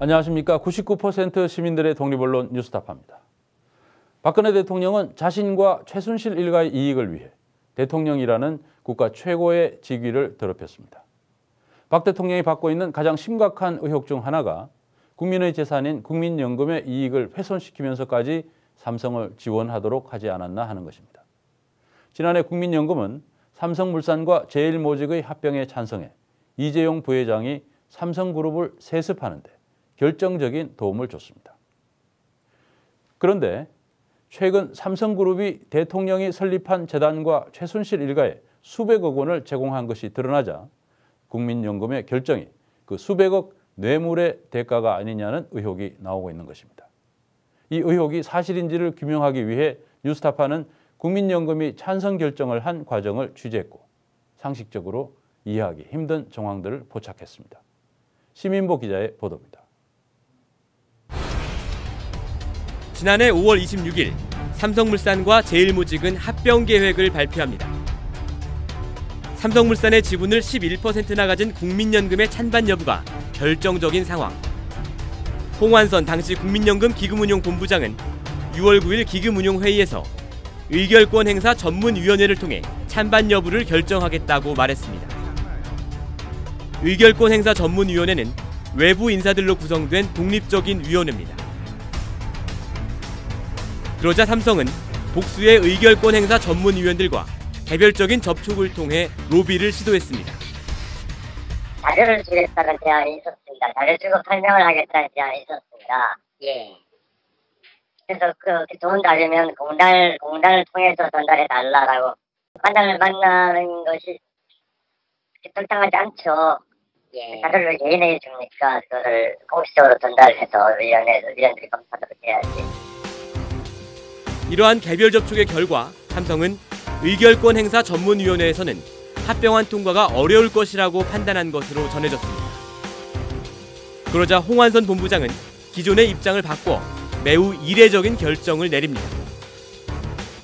안녕하십니까. 99% 시민들의 독립언론 뉴스타파입니다. 박근혜 대통령은 자신과 최순실 일가의 이익을 위해 대통령이라는 국가 최고의 직위를 더럽혔습니다. 박 대통령이 받고 있는 가장 심각한 의혹 중 하나가 국민의 재산인 국민연금의 이익을 훼손시키면서까지 삼성을 지원하도록 하지 않았나 하는 것입니다. 지난해 국민연금은 삼성물산과 제일모직의 합병에 찬성해 이재용 부회장이 삼성그룹을 세습하는 데 결정적인 도움을 줬습니다. 그런데 최근 삼성그룹이 대통령이 설립한 재단과 최순실 일가에 수백억 원을 제공한 것이 드러나자 국민연금의 결정이 그 수백억 뇌물의 대가가 아니냐는 의혹이 나오고 있는 것입니다. 이 의혹이 사실인지를 규명하기 위해 뉴스타파는 국민연금이 찬성 결정을 한 과정을 취재했고 상식적으로 이해하기 힘든 정황들을 포착했습니다. 시민보 기자의 보도입니다. 지난해 5월 26일 삼성물산과 제일모직은 합병 계획을 발표합니다. 삼성물산의 지분을 11%나 가진 국민연금의 찬반 여부가 결정적인 상황. 홍완선 당시 국민연금 기금운용본부장은 6월 9일 기금운용회의에서 의결권 행사 전문위원회를 통해 찬반 여부를 결정하겠다고 말했습니다. 의결권 행사 전문위원회는 외부 인사들로 구성된 독립적인 위원회입니다. 그러자 삼성은 복수의 의결권 행사 전문위원들과 개별적인 접촉을 통해 로비를 시도했습니다. 자료를 주겠다는 제안이 있었습니다. 자료 주고 설명을 하겠다는 제안이 있었습니다. 예. 그래서 그 좋은 자료면 공단을 통해서 전달해 달라라고. 관장을 만나는 것이 적당하지 않죠. 예. 자료를 왜 개인에게 줍니까? 그거를 공식적으로 전달해서 위원들이 검사하도록 해야지. 이러한 개별 접촉의 결과 삼성은 의결권 행사 전문위원회에서는 합병안 통과가 어려울 것이라고 판단한 것으로 전해졌습니다. 그러자 홍완선 본부장은 기존의 입장을 바꿔 매우 이례적인 결정을 내립니다.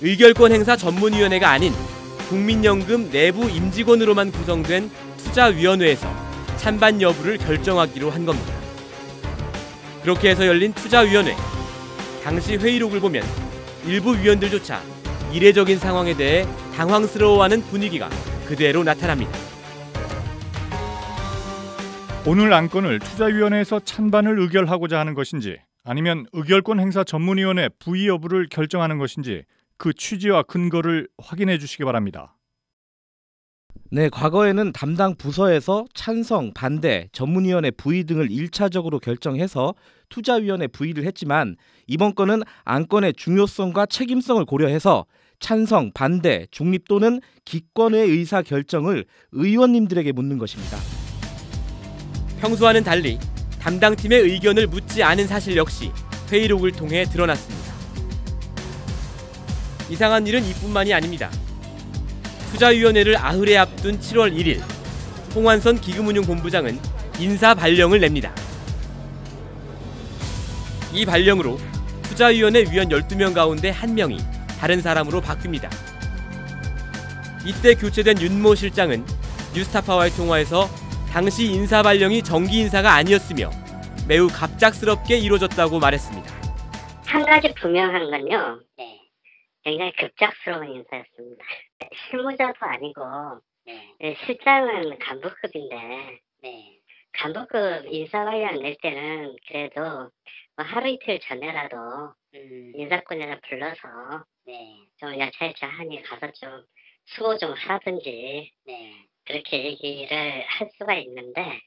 의결권 행사 전문위원회가 아닌 국민연금 내부 임직원으로만 구성된 투자위원회에서 찬반 여부를 결정하기로 한 겁니다. 그렇게 해서 열린 투자위원회. 당시 회의록을 보면 일부 위원들조차 이례적인 상황에 대해 당황스러워하는 분위기가 그대로 나타납니다. 오늘 안건을 투자위원회에서 찬반을 의결하고자 하는 것인지 아니면 의결권 행사 전문위원회 부의 여부를 결정하는 것인지 그 취지와 근거를 확인해 주시기 바랍니다. 네, 과거에는 담당 부서에서 찬성, 반대, 전문위원회 부의 등을 1차적으로 결정해서 투자위원회 부의를 했지만 이번 건은 안건의 중요성과 책임성을 고려해서 찬성, 반대, 중립 또는 기권의 의사 결정을 의원님들에게 묻는 것입니다. 평소와는 달리 담당팀의 의견을 묻지 않은 사실 역시 회의록을 통해 드러났습니다. 이상한 일은 이뿐만이 아닙니다. 투자위원회를 아흘에 앞둔 7월 1일 홍완선 기금운용본부장은 인사 발령을 냅니다. 이 발령으로 투자위원회 위원 12명 가운데 1명이 다른 사람으로 바뀝니다. 이때 교체된 윤모 실장은 뉴스타파와의 통화에서 당시 인사 발령이 정기 인사가 아니었으며 매우 갑작스럽게 이루어졌다고 말했습니다. 한 가지 분명한 건요. 네. 굉장히 급작스러운 인사였습니다. 실무자도 아니고 네. 실장은 간부급인데 네. 간부급 인사 발령 낼 때는 그래도 뭐 하루 이틀 전에라도 인사권이나 불러서 네. 좀 여차여차하니 가서 좀 수고 좀 하든지 네. 그렇게 얘기를 할 수가 있는데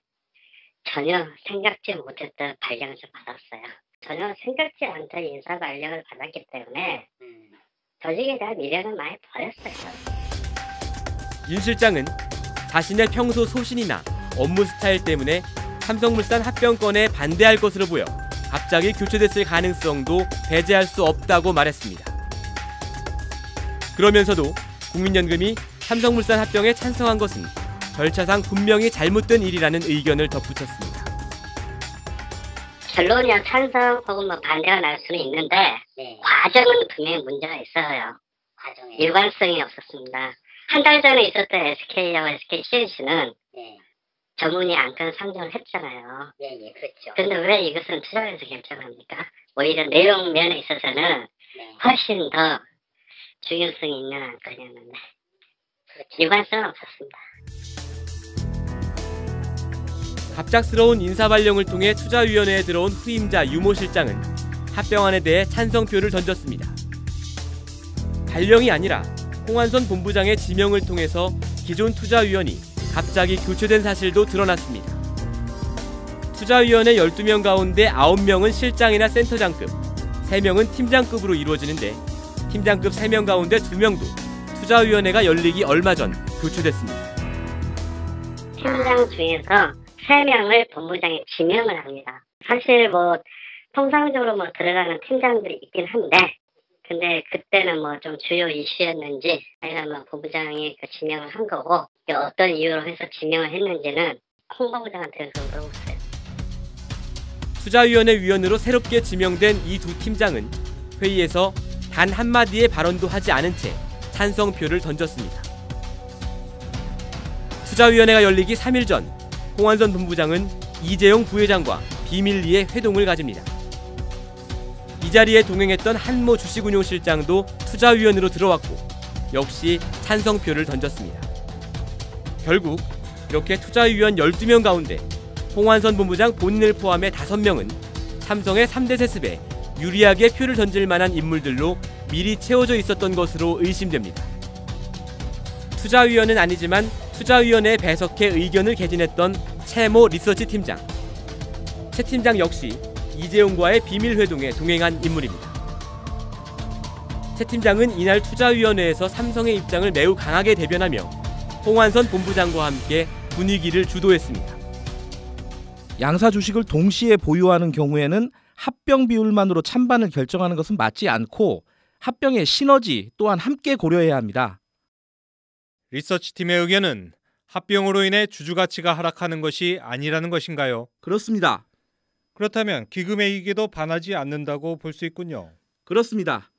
전혀 생각지 못했던 발령을 좀 받았어요. 전혀 생각지 않던 인사 발령을 받았기 때문에 조직에 대한 미련을 많이 버렸어요. 윤 실장은 자신의 평소 소신이나 업무 스타일 때문에 삼성물산 합병권에 반대할 것으로 보여 갑자기 교체됐을 가능성도 배제할 수 없다고 말했습니다. 그러면서도 국민연금이 삼성물산 합병에 찬성한 것은 절차상 분명히 잘못된 일이라는 의견을 덧붙였습니다. 결론이야 찬성 혹은 뭐 반대가 날 수는 있는데 네. 과정은 분명히 문제가 있어요. 과정에. 일관성이 없었습니다. 한 달 전에 있었던 SK하고 SKCNC는 네. 전문위 안건 상정을 했잖아요. 예, 그렇죠. 근데 왜 이것은 투자위원회에서 결정합니까? 오히려 내용 면에 있어서는 훨씬 더 중요성이 있는 안건이었는데 일관성은 없었습니다. 갑작스러운 인사발령을 통해 투자위원회에 들어온 후임자 유모 실장은 합병안에 대해 찬성표를 던졌습니다. 발령이 아니라 홍한선 본부장의 지명을 통해서 기존 투자위원이 갑자기 교체된 사실도 드러났습니다. 투자위원회 12명 가운데 9명은 실장이나 센터장급, 3명은 팀장급으로 이루어지는데 팀장급 3명 가운데 2명도 투자위원회가 열리기 얼마 전 교체됐습니다. 팀장 중에서 3명을 본부장이 지명을 합니다. 사실 통상적으로 들어가는 팀장들이 있긴 한데, 근데 그때는 좀 주요 이슈였는지, 아니면 본부장이 그 지명을 한 거고, 어떤 이유로 해서 지명을 했는지는 홍본부장한테 물어보세요. 투자위원회 위원으로 새롭게 지명된 이 두 팀장은 회의에서 단 한마디의 발언도 하지 않은 채 찬성표를 던졌습니다. 투자위원회가 열리기 3일 전 홍한선 본부장은 이재용 부회장과 비밀리에 회동을 가집니다. 이 자리에 동행했던 한모 주식운용실장도 투자위원으로 들어왔고 역시 찬성표를 던졌습니다. 결국 이렇게 투자위원 12명 가운데 홍한선 본부장 본인을 포함해 5명은 삼성의 3대 세습에 유리하게 표를 던질 만한 인물들로 미리 채워져 있었던 것으로 의심됩니다. 투자위원은 아니지만 투자위원회에 배석해 의견을 개진했던 채모 리서치 팀장. 채 팀장 역시 이재용과의 비밀회동에 동행한 인물입니다. 채 팀장은 이날 투자위원회에서 삼성의 입장을 매우 강하게 대변하며 홍한선 본부장과 함께 분위기를 주도했습니다. 양사 주식을 동시에 보유하는 경우에는 합병 비율만으로 찬반을 결정하는 것은 맞지 않고 합병의 시너지 또한 함께 고려해야 합니다. 리서치팀의 의견은 합병으로 인해 주주 가치가 하락하는 것이 아니라는 것인가요? 그렇습니다. 그렇다면 기금의 이익에도 반하지 않는다고 볼 수 있군요. 그렇습니다.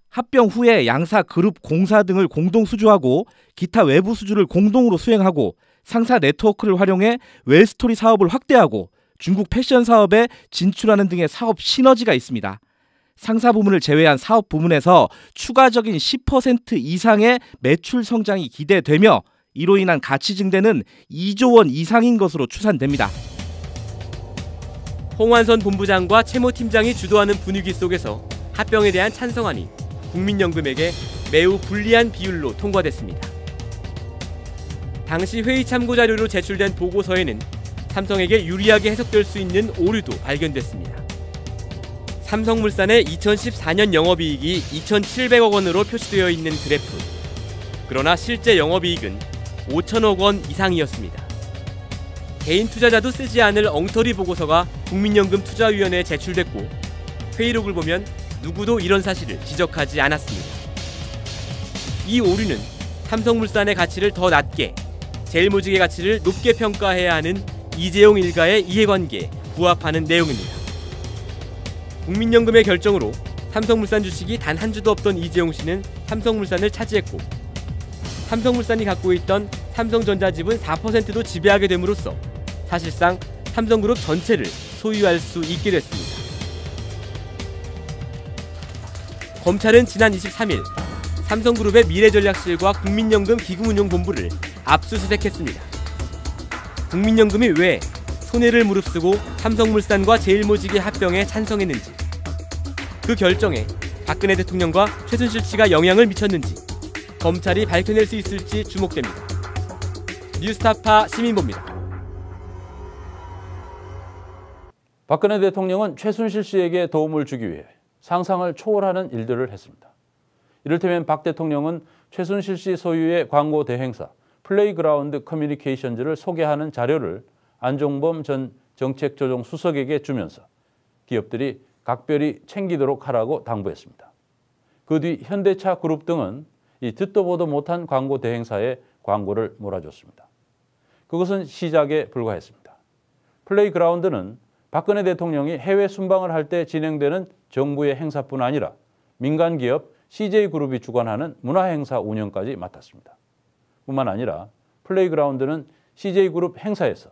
합병 후에 양사 그룹 공사 등을 공동 수주하고 기타 외부 수주를 공동으로 수행하고 상사 네트워크를 활용해 웰스토리 사업을 확대하고 중국 패션 사업에 진출하는 등의 사업 시너지가 있습니다. 상사 부문을 제외한 사업 부문에서 추가적인 10% 이상의 매출 성장이 기대되며 이로 인한 가치 증대는 2조 원 이상인 것으로 추산됩니다. 홍한선 본부장과 채모 팀장이 주도하는 분위기 속에서 합병에 대한 찬성안이 국민연금에게 매우 불리한 비율로 통과됐습니다. 당시 회의 참고 자료로 제출된 보고서에는 삼성에게 유리하게 해석될 수 있는 오류도 발견됐습니다. 삼성물산의 2014년 영업이익이 2,700억 원으로 표시되어 있는 그래프. 그러나 실제 영업이익은 5천억 원 이상이었습니다. 개인 투자자도 쓰지 않을 엉터리 보고서가 국민연금 투자위원회에 제출됐고 회의록을 보면 누구도 이런 사실을 지적하지 않았습니다. 이 오류는 삼성물산의 가치를 더 낮게, 제일모직의 가치를 높게 평가해야 하는 이재용 일가의 이해관계에 부합하는 내용입니다. 국민연금의 결정으로 삼성물산 주식이 단 한 주도 없던 이재용 씨는 삼성물산을 차지했고 삼성물산이 갖고 있던 삼성전자 지분 4%도 지배하게 됨으로써 사실상 삼성그룹 전체를 소유할 수 있게 됐습니다. 검찰은 지난 23일 삼성그룹의 미래전략실과 국민연금 기금운용본부를 압수수색했습니다. 국민연금이 왜 손해를 무릅쓰고 삼성물산과 제일모직의 합병에 찬성했는지, 그 결정에 박근혜 대통령과 최순실 씨가 영향을 미쳤는지 검찰이 밝혀낼 수 있을지 주목됩니다. 뉴스타파 시민보입니다. 박근혜 대통령은 최순실 씨에게 도움을 주기 위해 상상을 초월하는 일들을 했습니다. 이를테면 박 대통령은 최순실 씨 소유의 광고 대행사 플레이그라운드 커뮤니케이션즈를 소개하는 자료를 안종범 전 정책조정수석에게 주면서 기업들이 각별히 챙기도록 하라고 당부했습니다. 그 뒤 현대차 그룹 등은 이 듣도 보도 못한 광고 대행사에 광고를 몰아줬습니다. 그것은 시작에 불과했습니다. 플레이그라운드는 박근혜 대통령이 해외 순방을 할 때 진행되는 정부의 행사뿐 아니라 민간 기업 CJ그룹이 주관하는 문화행사 운영까지 맡았습니다. 뿐만 아니라 플레이그라운드는 CJ그룹 행사에서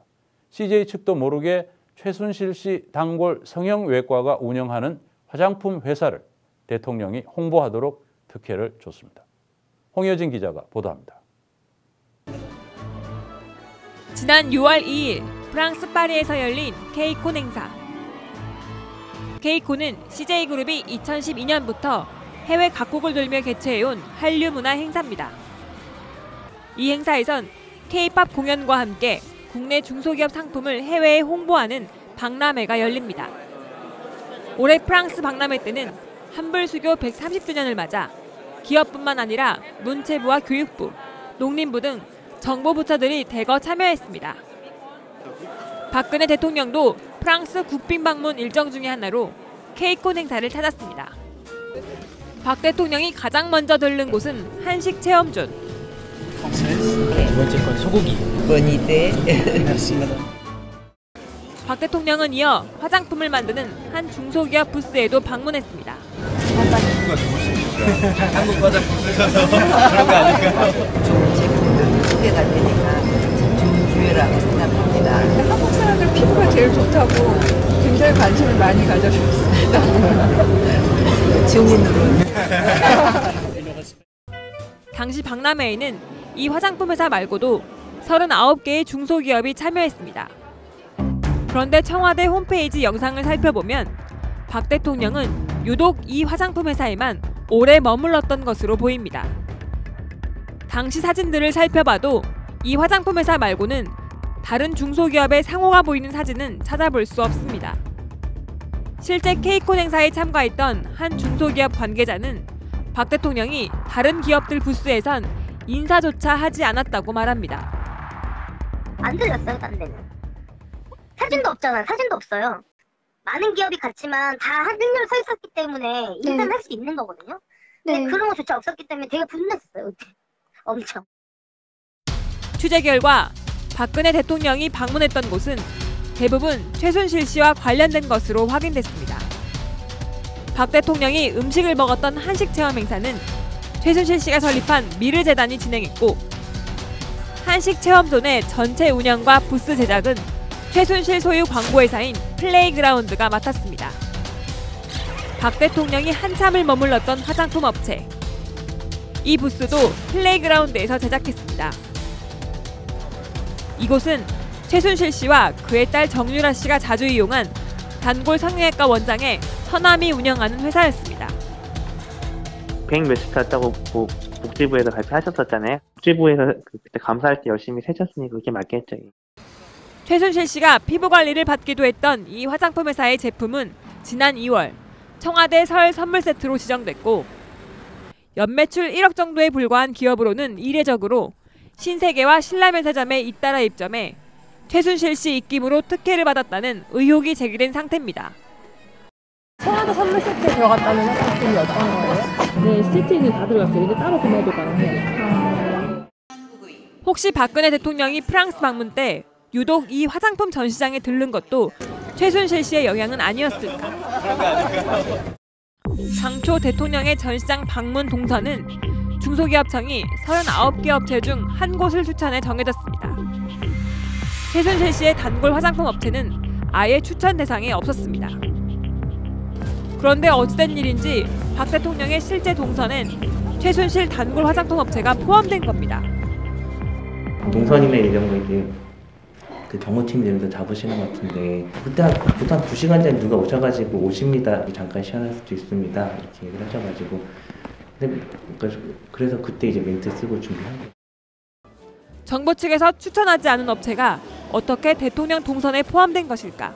CJ 측도 모르게 최순실 씨 단골 성형외과가 운영하는 화장품 회사를 대통령이 홍보하도록 특혜를 줬습니다. 홍여진 기자가 보도합니다. 지난 6월 2일 프랑스 파리에서 열린 케이콘 행사. 케이콘은 CJ그룹이 2012년부터 해외 각국을 돌며 개최해온 한류 문화 행사입니다. 이 행사에선 K-팝 공연과 함께 국내 중소기업 상품을 해외에 홍보하는 박람회가 열립니다. 올해 프랑스 박람회 때는 한불수교 130주년을 맞아 기업뿐만 아니라 문체부와 교육부, 농림부 등 정보부처들이 대거 참여했습니다. 박근혜 대통령도 프랑스 국빈 방문 일정 중의 하나로 케이콘 행사를 찾았습니다. 박 대통령이 가장 먼저 들른 곳은 한식 체험존. 소고기. 박 대통령은 이어 화장품을 만드는 한 중소기업 부스에도 방문했습니다. 한국 화장품 쓰셔서 그런 거 아닐까요? 좋은 제품들도 소개가 되니까 좋은 기회라고 생각합니다. 한국 사람들 피부가 제일 좋다고 굉장히 관심을 많이 가져주셨습니다. 증인으로. 당시 박람회에는 이 화장품 회사 말고도 39개의 중소기업이 참여했습니다. 그런데 청와대 홈페이지 영상을 살펴보면 박 대통령은 유독 이 화장품 회사에만 오래 머물렀던 것으로 보입니다. 당시 사진들을 살펴봐도 이 화장품 회사 말고는 다른 중소기업의 상호가 보이는 사진은 찾아볼 수 없습니다. 실제 케이콘 행사에 참가했던 한 중소기업 관계자는 박 대통령이 다른 기업들 부스에선 인사조차 하지 않았다고 말합니다. 안 들렸어요, 딴 데는. 사진도 없잖아요. 사진도 없어요. 많은 기업이 같지만 다 한 일렬 서 있었기 때문에 인사를 할 수 있는 거거든요. 근데 그런 거조차 없었기 때문에 되게 분노했어요. 엄청. 취재 결과 박근혜 대통령이 방문했던 곳은 대부분 최순실 씨와 관련된 것으로 확인됐습니다. 박 대통령이 음식을 먹었던 한식 체험 행사는 최순실 씨가 설립한 미르재단이 진행했고, 한식 체험존의 전체 운영과 부스 제작은 최순실 소유 광고회사인 플레이그라운드가 맡았습니다. 박 대통령이 한참을 머물렀던 화장품 업체. 이 부스도 플레이그라운드에서 제작했습니다. 이곳은 최순실 씨와 그의 딸 정유라 씨가 자주 이용한 단골 성형외과 원장의 서남이 운영하는 회사였습니다. 100몇십 탔다고 복지부에서 발표하셨었잖아요. 복지부에서 그때 감사할 때 열심히 세셨으니 그게 맞겠죠. 최순실 씨가 피부 관리를 받기도 했던 이 화장품 회사의 제품은 지난 2월 청와대 설 선물 세트로 지정됐고, 연매출 1억 정도에 불과한 기업으로는 이례적으로 신세계와 신라면세점에 잇따라 입점해 최순실 씨 입김으로 특혜를 받았다는 의혹이 제기된 상태입니다. 청와대 선물 세트에 들어갔다는 화장품이 어떤 거예요? 네, 세트에는 다 들어갔어요. 근데 따로 구매도 가능해요. 혹시 박근혜 대통령이 프랑스 방문 때 유독 이 화장품 전시장에 들른 것도 최순실 씨의 영향은 아니었을까? 당초 대통령의 전시장 방문 동선은 중소기업청이 39개 업체 중 한 곳을 추천해 정해졌습니다. 최순실 씨의 단골 화장품 업체는 아예 추천 대상에 없었습니다. 그런데 어찌된 일인지 박 대통령의 실제 동선엔 최순실 단골 화장품 업체가 포함된 겁니다. 동선이나 이런 거 이제 그 정보팀들도 잡으시는 것 같은데, 그때 보통 한 2시간 전에 누가 오셔가지고 오십니다, 잠깐 쉬어날 수도 있습니다 이렇게 얘기를 하셔가지고, 근데 그래서 그때 이제 멘트 쓰고 준비한 거예요. 정부 측에서 추천하지 않은 업체가 어떻게 대통령 동선에 포함된 것일까?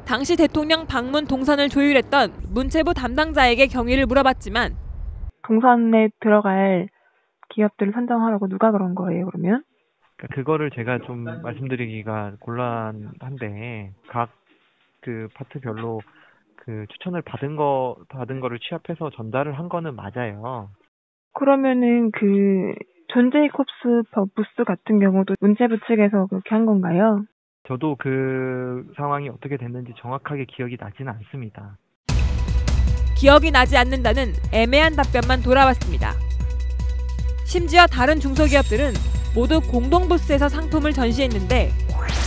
당시 대통령 방문 동선을 조율했던 문체부 담당자에게 경위를 물어봤지만, 동선에 들어갈 기업들을 선정하라고 누가 그런 거예요, 그러면? 그거를 제가 좀 말씀드리기가 곤란한데, 각 그 파트별로 그 추천을 받은 거를 취합해서 전달을 한 거는 맞아요. 그러면은 그 존 제이콥스 부스 같은 경우도 문체부 측에서 그렇게 한 건가요? 저도 그 상황이 어떻게 됐는지 정확하게 기억이 나지는 않습니다. 기억이 나지 않는다는 애매한 답변만 돌아왔습니다. 심지어 다른 중소기업들은 모두 공동 부스에서 상품을 전시했는데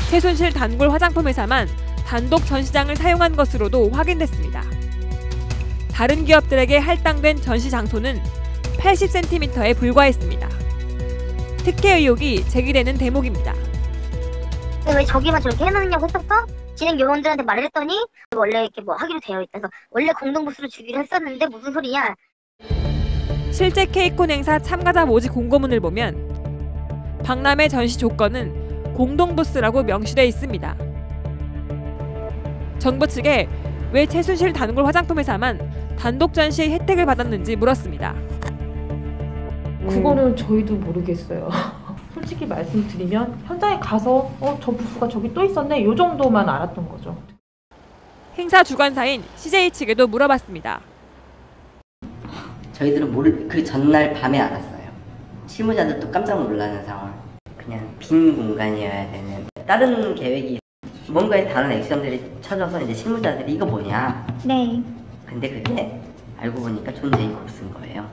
최순실 단골 화장품 회사만 단독 전시장을 사용한 것으로도 확인됐습니다. 다른 기업들에게 할당된 전시 장소는 80cm에 불과했습니다. 특혜 의혹이 제기되는 대목입니다. 왜 저기만 저렇게 해놓느냐고 했었어? 진행 요원들한테 말을 했더니 원래 이렇게 뭐 하기로 되어 있다서 원래 공동 부스로 주기로 했었는데 무슨 소리야? 실제 케이콘 행사 참가자 모집 공고문을 보면 박람회 전시 조건은 공동 부스라고 명시돼 있습니다. 정부 측에 왜 최순실 단골 화장품 회사만 단독 전시의 혜택을 받았는지 물었습니다. 그거는 저희도 모르겠어요. 솔직히 말씀드리면 현장에 가서 저 부스가 저기 또 있었네 이 정도만 알았던 거죠. 행사 주관사인 CJ 측에도 물어봤습니다. 저희들은 그 전날 밤에 알았어요. 실무자들도 깜짝 놀라는 상황. 그냥 빈 공간이어야 되는 다른 계획이 뭔가의 다른 액션들이 쳐져서 이제 실무자들이 이거 뭐냐. 네. 근데 그게 알고 보니까 존 제이콥스인 거예요.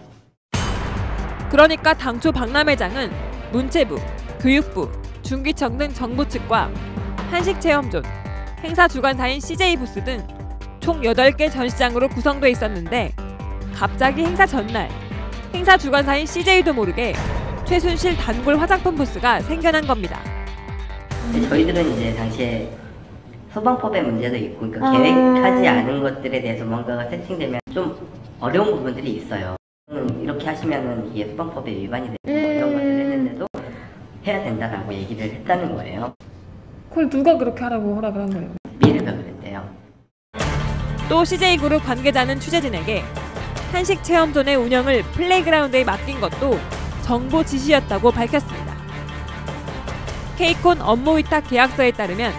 그러니까 당초 박람회장은 문체부, 교육부, 중기청 등 정부 측과 한식체험존, 행사 주관사인 CJ 부스 등 총 8개 전시장으로 구성돼 있었는데 갑자기 행사 전날 행사 주관사인 CJ도 모르게 최순실 단골 화장품 부스가 생겨난 겁니다. 저희들은 이제 당시에 소방법의 문제도 있고 그러니까 계획하지 않은 것들에 대해서 뭔가가 세팅되면 좀 어려운 부분들이 있어요. 이렇게 하시면은 이게 소방법에 위반이 되고 이런 것들을 했는데도 해야 된다라고 얘기를 했다는 거예요. 그걸 누가 그렇게 하라고 허락을 한 거예요? 미르가 그랬대요. 또 CJ그룹 관계자는 취재진에게 한식체험존의 운영을 플레이그라운드에 맡긴 것도 정부 지시였다고 밝혔습니다. 케이콘 업무 위탁 계약서에 따르면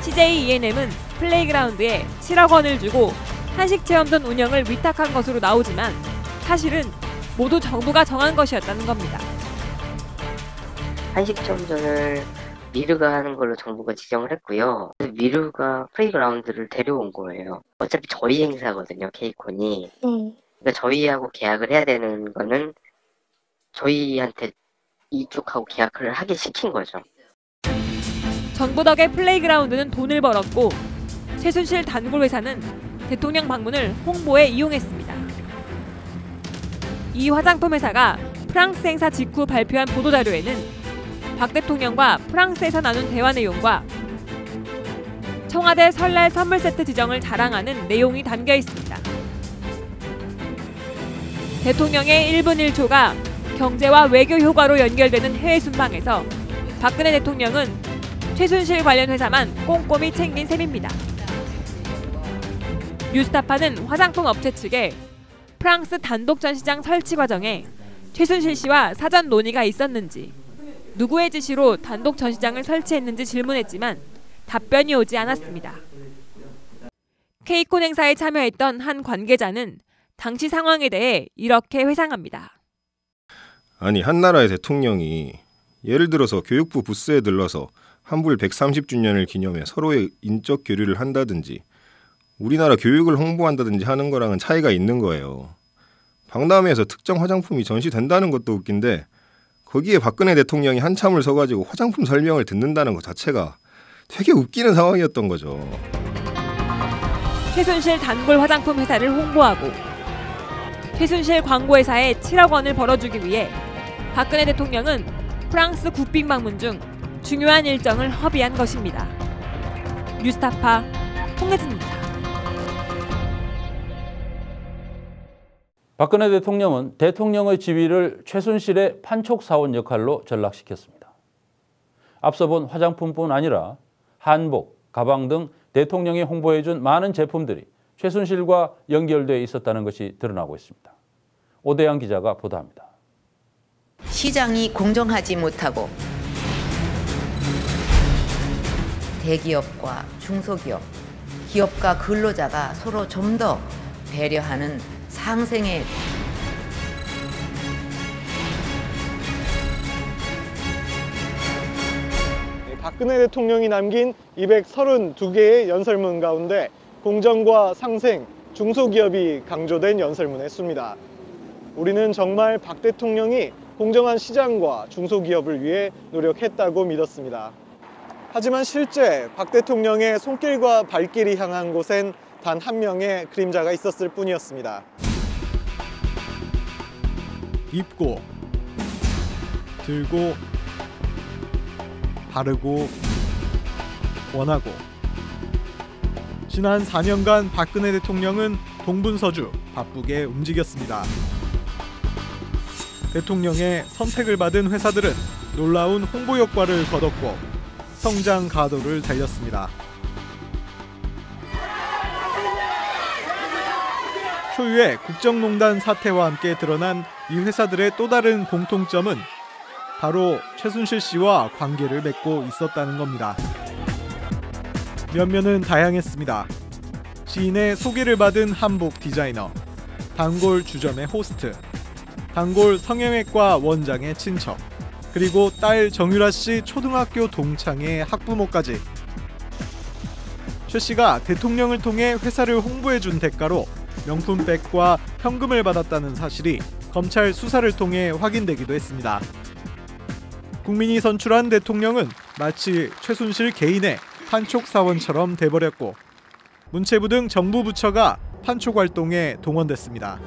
CJ E&M은 플레이그라운드에 7억 원을 주고 한식체험존 운영을 위탁한 것으로 나오지만 사실은 모두 정부가 정한 것이었다는 겁니다. 한식체험존을 미르가 하는 걸로 정부가 지정을 했고요. 미르가 플레이그라운드를 데려온 거예요. 어차피 저희 행사거든요, 케이콘이. 그러니까 저희하고 계약을 해야 되는 거는 저희한테 이쪽하고 계약을 하게 시킨 거죠. 정부 덕에 플레이그라운드는 돈을 벌었고 최순실 단골 회사는 대통령 방문을 홍보에 이용했습니다. 이 화장품 회사가 프랑스 행사 직후 발표한 보도자료에는 박 대통령과 프랑스에서 나눈 대화 내용과 청와대 설날 선물 세트 지정을 자랑하는 내용이 담겨 있습니다. 대통령의 1분 1초가 경제와 외교 효과로 연결되는 해외 순방에서 박근혜 대통령은 최순실 관련 회사만 꼼꼼히 챙긴 셈입니다. 뉴스타파는 화장품 업체 측에 프랑스 단독 전시장 설치 과정에 최순실 씨와 사전 논의가 있었는지, 누구의 지시로 단독 전시장을 설치했는지 질문했지만 답변이 오지 않았습니다. 케이콘 행사에 참여했던 한 관계자는 당시 상황에 대해 이렇게 회상합니다. 아니, 한 나라의 대통령이 예를 들어서 교육부 부스에 들러서 한불 130주년을 기념해 서로의 인적 교류를 한다든지 우리나라 교육을 홍보한다든지 하는 거랑은 차이가 있는 거예요. 박람회에서 특정 화장품이 전시된다는 것도 웃긴데 거기에 박근혜 대통령이 한참을 서가지고 화장품 설명을 듣는다는 것 자체가 되게 웃기는 상황이었던 거죠. 최순실 단골 화장품 회사를 홍보하고 최순실 광고회사에 7억 원을 벌어주기 위해 박근혜 대통령은 프랑스 국빈 방문 중 중요한 일정을 허비한 것입니다. 뉴스타파 홍혜진입니다. 박근혜 대통령은 대통령의 지위를 최순실의 판촉사원 역할로 전락시켰습니다. 앞서 본 화장품뿐 아니라 한복, 가방 등 대통령이 홍보해준 많은 제품들이 최순실과 연결되어 있었다는 것이 드러나고 있습니다. 오대양 기자가 보도합니다. 시장이 공정하지 못하고 대기업과 중소기업, 기업과 근로자가 서로 좀 더 배려하는 상생의 박근혜 대통령이 남긴 232개의 연설문 가운데 공정과 상생, 중소기업이 강조된 연설문의 수입니다. 우리는 정말 박 대통령이 공정한 시장과 중소기업을 위해 노력했다고 믿었습니다. 하지만 실제 박 대통령의 손길과 발길이 향한 곳엔 단 한 명의 그림자가 있었을 뿐이었습니다. 입고, 들고, 바르고, 원하고. 지난 4년간 박근혜 대통령은 동분서주 바쁘게 움직였습니다. 대통령의 선택을 받은 회사들은 놀라운 홍보 효과를 거뒀고 성장 가도를 달렸습니다. 초유의 국정농단 사태와 함께 드러난 이 회사들의 또 다른 공통점은 바로 최순실 씨와 관계를 맺고 있었다는 겁니다. 면면은 다양했습니다. 지인의 소개를 받은 한복 디자이너, 단골 주점의 호스트, 단골 성형외과 원장의 친척, 그리고 딸 정유라 씨 초등학교 동창의 학부모까지. 최 씨가 대통령을 통해 회사를 홍보해준 대가로 명품백과 현금을 받았다는 사실이 검찰 수사를 통해 확인되기도 했습니다. 국민이 선출한 대통령은 마치 최순실 개인의 판촉 사원처럼 돼버렸고 문체부 등 정부 부처가 판촉 활동에 동원됐습니다.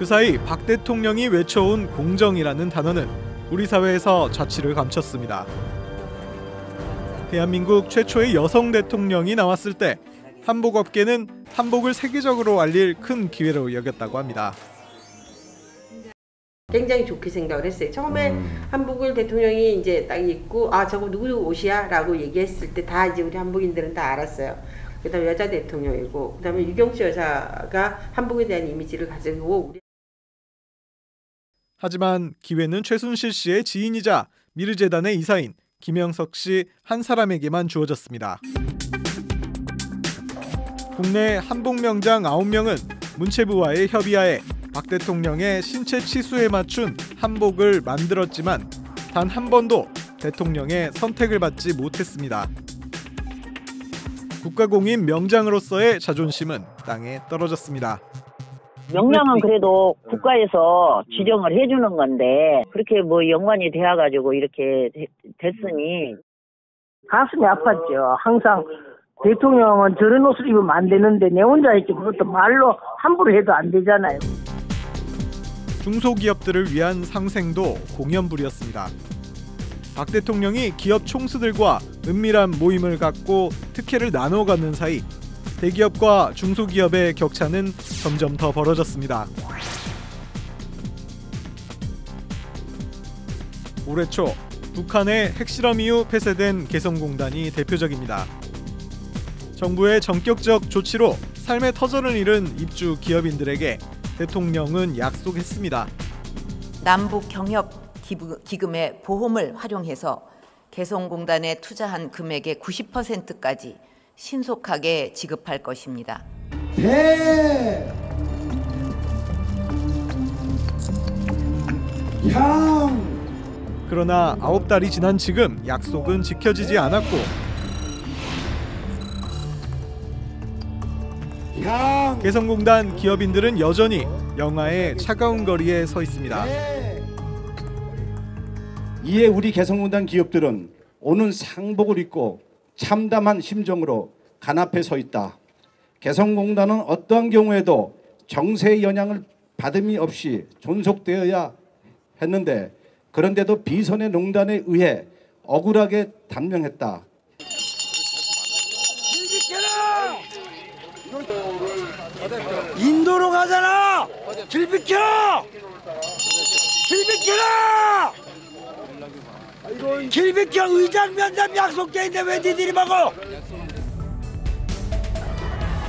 그 사이 박 대통령이 외쳐온 공정이라는 단어는 우리 사회에서 자취를 감췄습니다. 대한민국 최초의 여성 대통령이 나왔을 때 한복업계는 한복을 세계적으로 알릴 큰 기회로 여겼다고 합니다. 굉장히 좋게 생각을 했어요. 처음에 한복을 대통령이 이제 딱 입고 아 저거 누구 옷이야? 라고 얘기했을 때 다 이제 우리 한복인들은 다 알았어요. 그 다음에 여자 대통령이고 그 다음에 유경수 여사가 한복에 대한 이미지를 가지고 하지만 기회는 최순실 씨의 지인이자 미르재단의 이사인 김영석 씨 한 사람에게만 주어졌습니다. 국내 한복 명장 9명은 문체부와의 협의하에 박 대통령의 신체 치수에 맞춘 한복을 만들었지만 단 한 번도 대통령의 선택을 받지 못했습니다. 국가공인 명장으로서의 자존심은 땅에 떨어졌습니다. 명량은 그래도 국가에서 지정을 해주는 건데 그렇게 뭐 연관이 되어가지고 이렇게 됐으니 가슴이 아팠죠. 항상 대통령은 저런 옷을 입으면 안 되는데 내 혼자 있지 그것도 말로 함부로 해도 안 되잖아요. 중소기업들을 위한 상생도 공연불이었습니다. 박 대통령이 기업 총수들과 은밀한 모임을 갖고 특혜를 나눠 갖는 사이 대기업과 중소기업의 격차는 점점 더 벌어졌습니다. 올해 초 북한의 핵실험 이후 폐쇄된 개성공단이 대표적입니다. 정부의 전격적 조치로 삶의 터전을 잃은 입주 기업인들에게 대통령은 약속했습니다. 남북 경협 기금의 보험을 활용해서 개성공단에 투자한 금액의 90%까지 신속하게 지급할 것입니다. 그러나 9달이 지난 지금 약속은 지켜지지 않았고 개성공단 기업인들은 여전히 영하의 차가운 거리에 서 있습니다. 이에 우리 개성공단 기업들은 오는 상복을 입고 참담한 심정으로 간 앞에 서 있다. 개성공단은 어떠한 경우에도 정세의 영향을 받음이 없이 존속되어야 했는데 그런데도 비선의 농단에 의해 억울하게 단명했다. 인도로 가잖아! 길 비켜! 길 비켜라! 길 비켜! 의장 면담 약속돼 있는데 왜 니들이 먹어?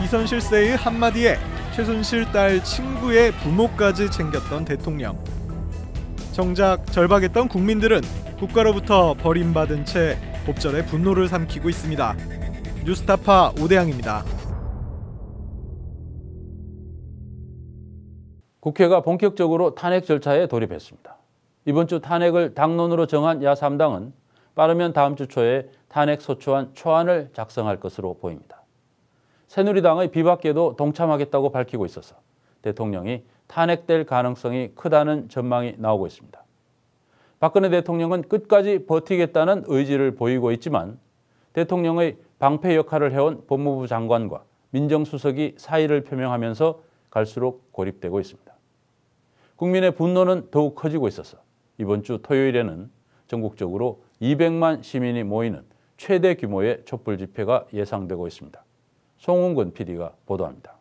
비선실세의 한마디에 최순실 딸 친구의 부모까지 챙겼던 대통령. 정작 절박했던 국민들은 국가로부터 버림받은 채 곱절의 분노를 삼키고 있습니다. 뉴스타파 오대양입니다. 국회가 본격적으로 탄핵 절차에 돌입했습니다. 이번 주 탄핵을 당론으로 정한 야3당은 빠르면 다음 주 초에 탄핵 소추안 초안을 작성할 것으로 보입니다. 새누리당의 비박계도 동참하겠다고 밝히고 있어서 대통령이 탄핵될 가능성이 크다는 전망이 나오고 있습니다. 박근혜 대통령은 끝까지 버티겠다는 의지를 보이고 있지만 대통령의 방패 역할을 해온 법무부 장관과 민정수석이 사의를 표명하면서 갈수록 고립되고 있습니다. 국민의 분노는 더욱 커지고 있어서 이번 주 토요일에는 전국적으로 200만 시민이 모이는 최대 규모의 촛불 집회가 예상되고 있습니다. 송은근 PD가 보도합니다.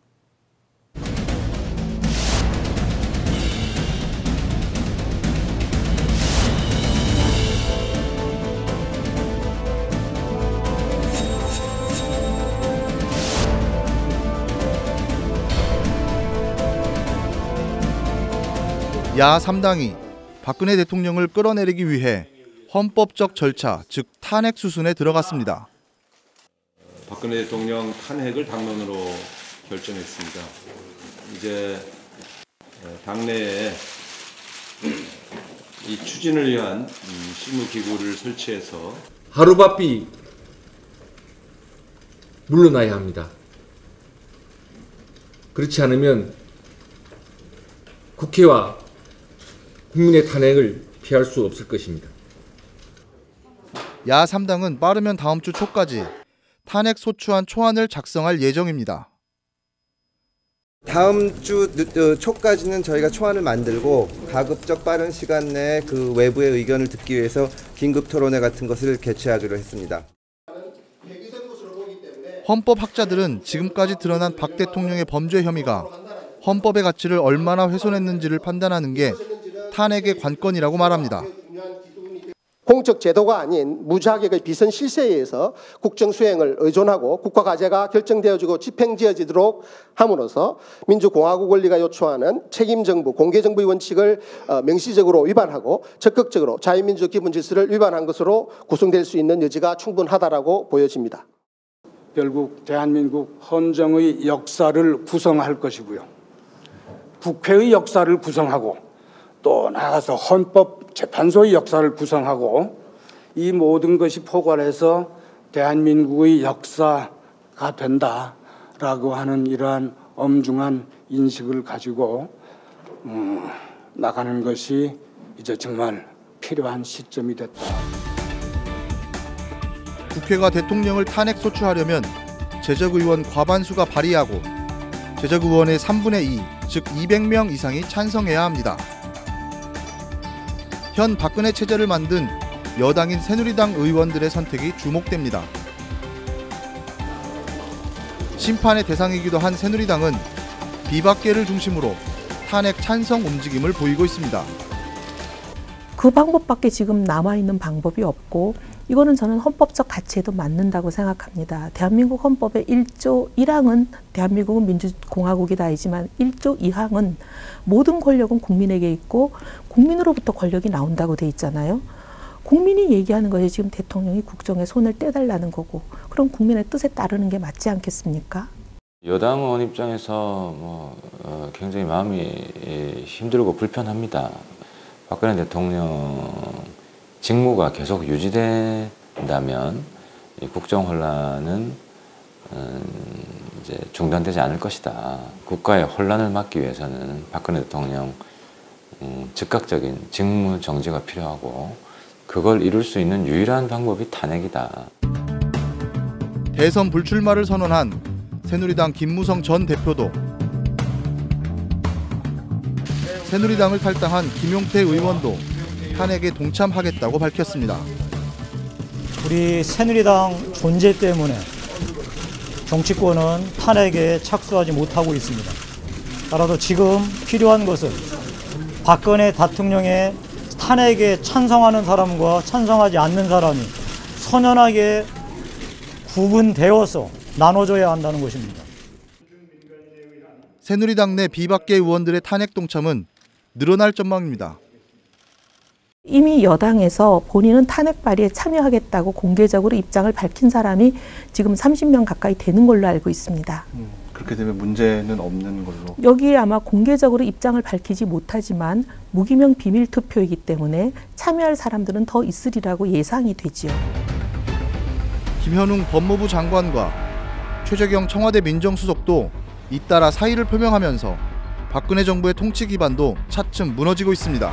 야 3당이 박근혜 대통령을 끌어내리기 위해 헌법적 절차, 즉 탄핵 수순에 들어갔습니다. 박근혜 대통령 탄핵을 당론으로 결정했습니다. 이제 당내에 이 추진을 위한 실무기구를 설치해서 하루바삐 물러나야 합니다. 그렇지 않으면 국회와 국민의 탄핵을 피할 수 없을 것입니다. 야 3당은 빠르면 다음 주 초까지 탄핵 소추안 초안을 작성할 예정입니다. 다음 주 초까지는 저희가 초안을 만들고 가급적 빠른 시간 내에 그 외부의 의견을 듣기 위해서 긴급 토론회 같은 것을 개최하기로 했습니다. 헌법학자들은 지금까지 드러난 박 대통령의 범죄 혐의가 헌법의 가치를 얼마나 훼손했는지를 판단하는 게 탄핵의 관건이라고 말합니다. 공적 제도가 아닌 무자격의 비선 실세에 의해서 국정 수행을 의존하고 국가 과제가 결정되어지고 집행지어지도록 함으로써 민주공화국 원리가 요초하는 책임정부, 공개정부의 원칙을 명시적으로 위반하고 적극적으로 자유민주 기본 질서를 위반한 것으로 구성될 수 있는 여지가 충분하다라고 보여집니다. 결국 대한민국 헌정의 역사를 구성할 것이고요. 국회의 역사를 구성하고 또 나아가서 헌법재판소의 역사를 구성하고 이 모든 것이 포괄해서 대한민국의 역사가 된다라고 하는 이러한 엄중한 인식을 가지고 나가는 것이 이제 정말 필요한 시점이 됐다. 국회가 대통령을 탄핵 소추하려면 제적의원 과반수가 발의하고 제적의원의 3분의 2, 즉 200명 이상이 찬성해야 합니다. 현 박근혜 체제를 만든 여당인 새누리당 의원들의 선택이 주목됩니다. 심판의 대상이기도 한 새누리당은 비박계를 중심으로 탄핵 찬성 움직임을 보이고 있습니다. 그 방법밖에 지금 남아있는 방법이 없고 이거는 저는 헌법적 가치에도 맞는다고 생각합니다. 대한민국 헌법의 1조 1항은 대한민국은 민주공화국이다이지만 1조 2항은 모든 권력은 국민에게 있고 국민으로부터 권력이 나온다고 돼 있잖아요. 국민이 얘기하는 것이 지금 대통령이 국정에 손을 떼달라는 거고 그럼 국민의 뜻에 따르는 게 맞지 않겠습니까? 여당 의원 입장에서 굉장히 마음이 힘들고 불편합니다. 박근혜 대통령 직무가 계속 유지된다면 이 국정 혼란은 이제 중단되지 않을 것이다. 국가의 혼란을 막기 위해서는 박근혜 대통령 즉각적인 직무 정지가 필요하고 그걸 이룰 수 있는 유일한 방법이 탄핵이다. 대선 불출마를 선언한 새누리당 김무성 전 대표도 새누리당을 탈당한 김용태 의원도 탄핵에 동참하겠다고 밝혔습니다. 우리 새누리당 존재 때문에 정치권은 탄핵에 착수하지 못하고 있습니다. 따라서 지금 필요한 것은 박근혜 대통령의 탄핵에 찬성하는 사람과 찬성하지 않는 사람이 선연하게 구분되어서 나눠져야 한다는 것입니다. 새누리당 내 비박계 의원들의 탄핵 동참은 늘어날 전망입니다. 이미 여당에서 본인은 탄핵 발의에 참여하겠다고 공개적으로 입장을 밝힌 사람이 지금 30명 가까이 되는 걸로 알고 있습니다. 그렇게 되면 문제는 없는 걸로? 여기에 아마 공개적으로 입장을 밝히지 못하지만 무기명 비밀 투표이기 때문에 참여할 사람들은 더 있으리라고 예상이 되지요. 김현웅 법무부 장관과 최재경 청와대 민정수석도 잇따라 사의를 표명하면서 박근혜 정부의 통치 기반도 차츰 무너지고 있습니다.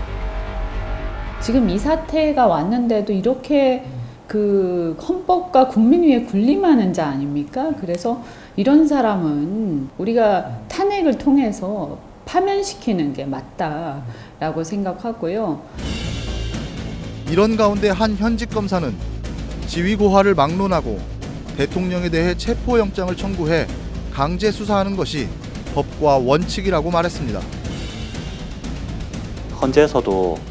지금 이 사태가 왔는데도 이렇게 그 헌법과 국민 위에 군림하는 자 아닙니까? 그래서 이런 사람은 우리가 탄핵을 통해서 파면시키는 게 맞다라고 생각하고요. 이런 가운데 한 현직 검사는 지휘 고하를 막론하고 대통령에 대해 체포영장을 청구해 강제 수사하는 것이 법과 원칙이라고 말했습니다. 헌재에서도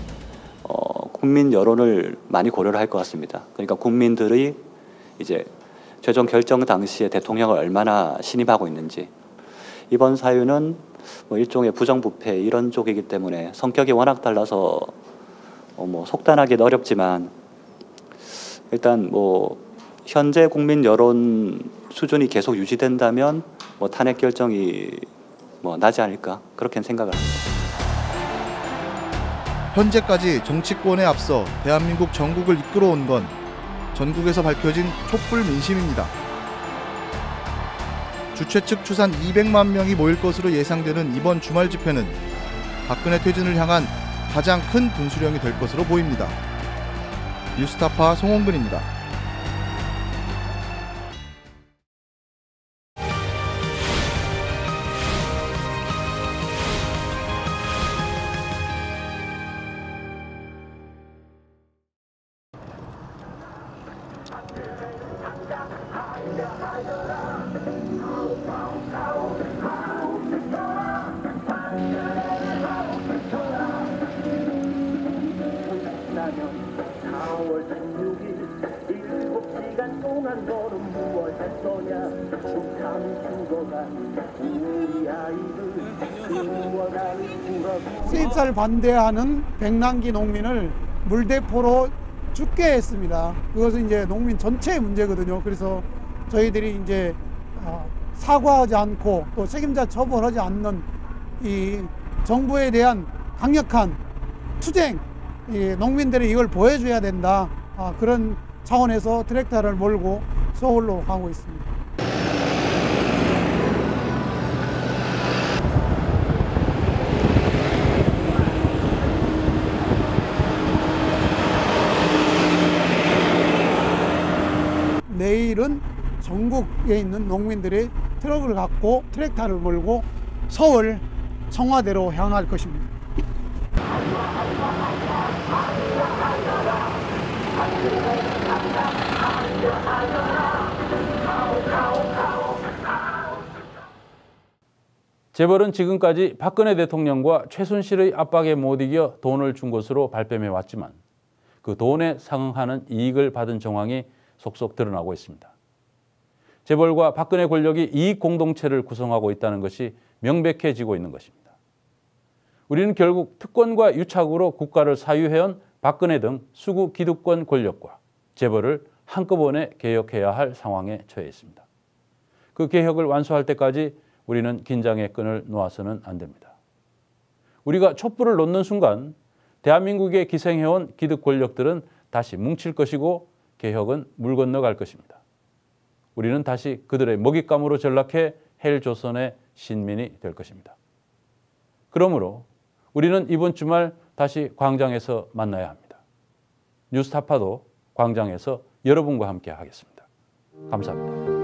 국민 여론을 많이 고려를 할 것 같습니다. 그러니까 국민들이 이제 최종 결정 당시에 대통령을 얼마나 신임하고 있는지, 이번 사유는 뭐 일종의 부정부패 이런 쪽이기 때문에 성격이 워낙 달라서 뭐 속단하기는 어렵지만 일단 뭐 현재 국민 여론 수준이 계속 유지된다면 뭐 탄핵 결정이 뭐 나지 않을까 그렇게 생각을 합니다. 현재까지 정치권에 앞서 대한민국 전국을 이끌어온 건 전국에서 밝혀진 촛불 민심입니다. 주최 측 추산 200만 명이 모일 것으로 예상되는 이번 주말 집회는 박근혜 퇴진을 향한 가장 큰 분수령이 될 것으로 보입니다. 뉴스타파 송홍근입니다. 세입사를 반대하는 백남기 농민을 물대포로 죽게 했습니다. 그것은 이제 농민 전체의 문제거든요. 그래서 저희들이 이제 사과하지 않고 또 책임자 처벌하지 않는 이 정부에 대한 강력한 투쟁, 이 농민들이 이걸 보여줘야 된다. 그런 차원에서 트랙터를 몰고 서울로 가고 있습니다. 내일은 전국에 있는 농민들이 트럭을 갖고 트랙터를 몰고 서울 청와대로 향할 것입니다. 재벌은 지금까지 박근혜 대통령과 최순실의 압박에 못 이겨 돈을 준 것으로 발뺌해 왔지만 그 돈에 상응하는 이익을 받은 정황이 속속 드러나고 있습니다. 재벌과 박근혜 권력이 이익 공동체를 구성하고 있다는 것이 명백해지고 있는 것입니다. 우리는 결국 특권과 유착으로 국가를 사유해온 박근혜 등 수구 기득권 권력과 재벌을 한꺼번에 개혁해야 할 상황에 처해 있습니다. 그 개혁을 완수할 때까지 우리는 긴장의 끈을 놓아서는 안 됩니다. 우리가 촛불을 놓는 순간 대한민국에 기생해온 기득 권력들은 다시 뭉칠 것이고 개혁은 물 건너갈 것입니다. 우리는 다시 그들의 먹잇감으로 전락해 헬조선의 신민이 될 것입니다. 그러므로 우리는 이번 주말 다시 광장에서 만나야 합니다. 뉴스타파도 광장에서 여러분과 함께 하겠습니다. 감사합니다.